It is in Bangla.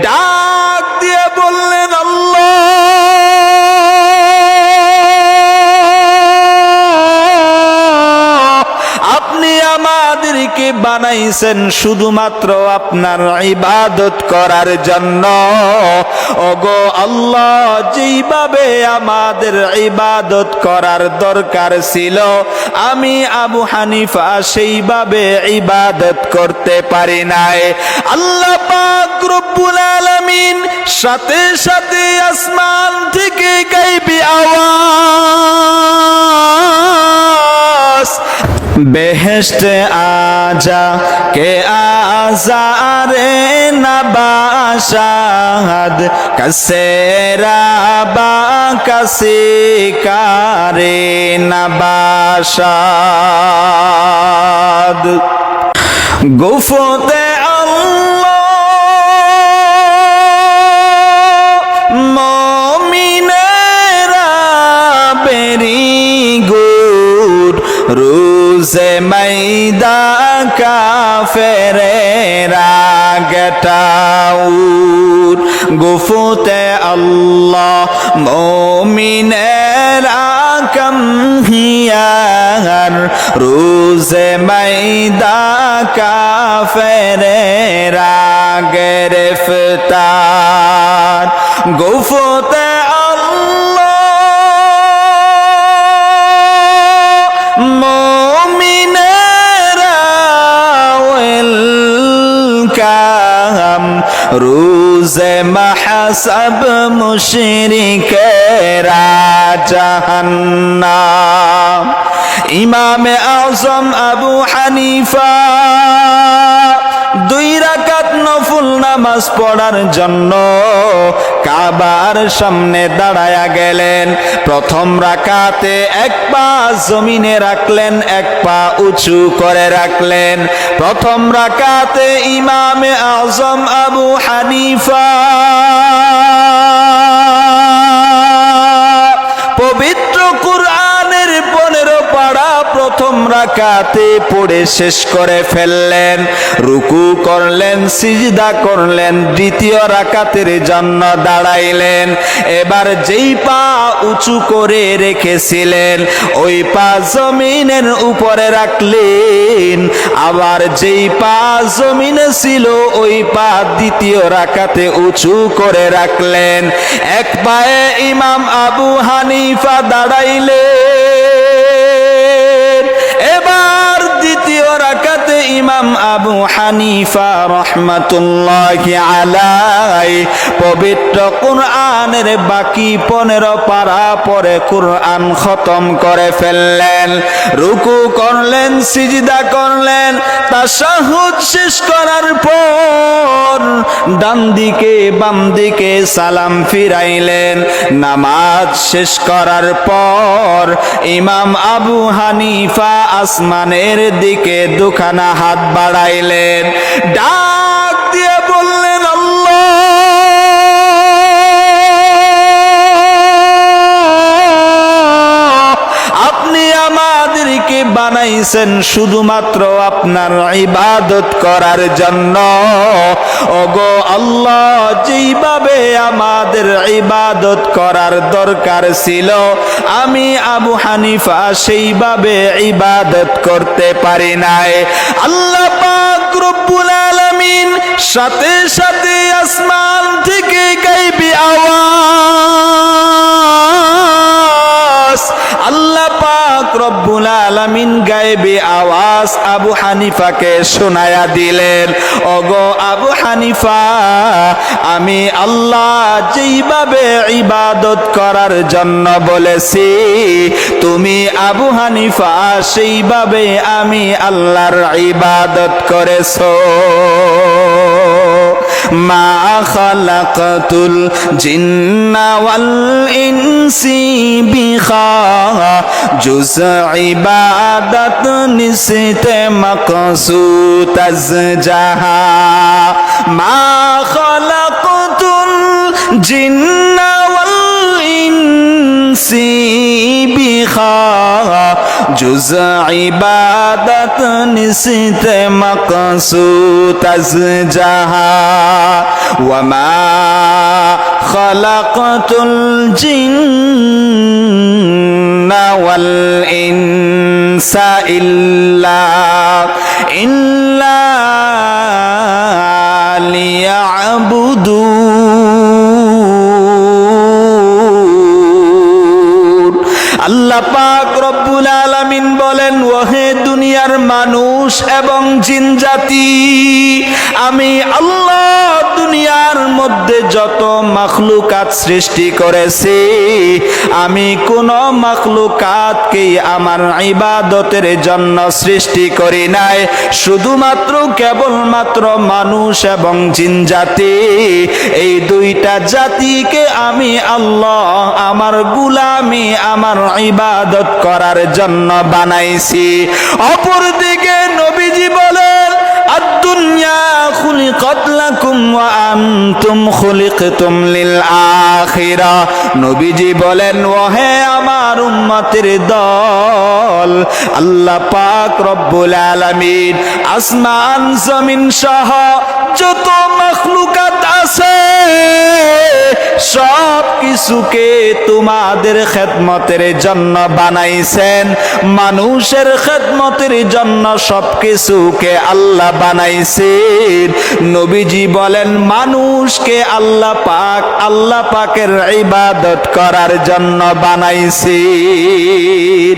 ডাক দিয়ে বললেন, আল্লাহ আপনি আমাদেরকে বানাইছেন শুধুমাত্র আপনার ইবাদত করার জন্য। ওগো আল্লাহ, যেইভাবে আমাদের ইবাদত করার দরকার ছিল আমি আবু হানিফা সেইভাবে ইবাদত করতে পারি নাই। আল্লাহ পাক রব্বুল আলামিন সাথে সাথে আসমান থেকে গায়বী আওয়াজ, বেহেশতে আজা কে আজারে নবাশাদ কসেরা বা কসে কারে নবাশাদ। গুফতে আল্লাহ মুমিনেরা বেরি গুড রোজে मैदा काफेरेरा गटाउर। गुफते अल्लाह मोमिनेरा कम हियार रोजे मैदा काफेरेरा गिरफ्तार। गुफते रोज़े महसब मुशरिकेरा जहन्नाम। इमाम आज़म अबू हनीफा 2 রাকাত নফল নামাজ পড়ার জন্য কাবার সামনে দাঁড়ায়া গেলেন। প্রথম রাকাতে 1 পা জমিনে রাখলেন, 1 পা উঁচু করে রাখলেন। প্রথম রাকাতে ইমামে আজম আবু হানিফা পবিত্র কুরআনের 15 পারা প্রথম রাকাতে পড়ে শেষ করে ফেললেন। রুকু করলেন, সিজদা করলেন, দ্বিতীয় রাকাতের জন্য দাঁড়াইলেন। এবার যেই পা উঁচু করে রেখেছিলেন ওই পা জমিনের উপরে রাখলেন। আবার যেই পা জমিনে ছিল ওই পা দ্বিতীয় রাকাতে উঁচু করে রাখলেন। 1 পায়ে ইমাম আবু হানিফা দাঁড়াইলেন। এবার দ্বিতীয় রাকাতে ইমাম আবু হানিফা রহমাতুল্লাহি আলাইহি পবিত্র কুরআনের বাকি 15 পারা পরে কুরআন খতম করে ফেললেন। রুকু করলেন, সিজদা করলেন। তাশাহুদ শেষ করার পর ডান দিকে বাম দিকে সালাম ফিরাইলেন। নামাজ শেষ করার পর ইমাম আবু হানিফা আসমানের দিকে 2 খানা হাত বাড়াইলেন। ডাক দিয়ে বললেন, আল্লাহ আপনি আমাদেরকে বানাইছেন শুধুমাত্র আপনার ইবাদত করার জন্য। ওগো আল্লাহ, যেইভাবে আমাদের ইবাদত করার দরকার ছিল আমি আবু হানিফা সেইভাবে ইবাদত করতে পারি নাই। আল্লাহ পাক রব্বুল আলামিন সাথে সাথে আসমান থেকে গায়বী আওয়াজ, আল্লাহ পাক রব্বুল আলামিন গায়বী আওয়াজ আবু হানিফাকে শোনায়া দিলেন। ওগো আবু হানিফা, আমি আল্লাহ যেইভাবে ইবাদত করার জন্য বলেছি তুমি আবু হানিফা সেইভাবে আমি আল্লাহর ইবাদত করেছো। মা খালাকাতুল জিন্না ওয়াল ইনসি বিখাজুজ ইবাদত নিসতে মাকসুদ আজ জাহা। মা খালাকাতুল জিন্না ওয়াল ইনসি जुज इबादत निसित मकसूद अज जहा वमा खलक़तुल जिन्ना वल इंसा इल्ला লিয়াবুদুন। আল্লাহ পাক রব্বুল আলামিন বলেন, ওহে দুনিয়ার মানুষ এবং জিন জাতি, আমি আল্লাহ দুনিয়ার মধ্যে যত মাখলুকাত সৃষ্টি করেছি, আমি কোন মাখলুকাতকে আমার ইবাদতের জন্য সৃষ্টি করি নাই, শুধুমাত্র কেবলমাত্র মানুষ এবং জিন জাতি, এই দুইটা জাতিকে আমি আল্লাহ আমার গুলামি আমার ইবাদত করার জন্য বানাইছি। অপরদিকে নবীজি বলেন, আদ-দুনিয়া খুলিকাত লাকুম ওয়া আনতুম খুলিকতুম লিল আখিরা। নবীজি বলেন, ওহে আমার উম্মতের দল, আল্লাহ পাক রব্বুল আলামিন আসমান জমিন সহ যত মাখলুকাত আছে সব কিছুকে তোমাদের খেদমতের জন্য বানাইছেন। মানুষের খেদমতের জন্য সব কিছুকে আল্লাহ বানাইছেন। নবীজি বলেন, মানুষকে আল্লাহ পাকের ইবাদত করার জন্য বানাইছেন।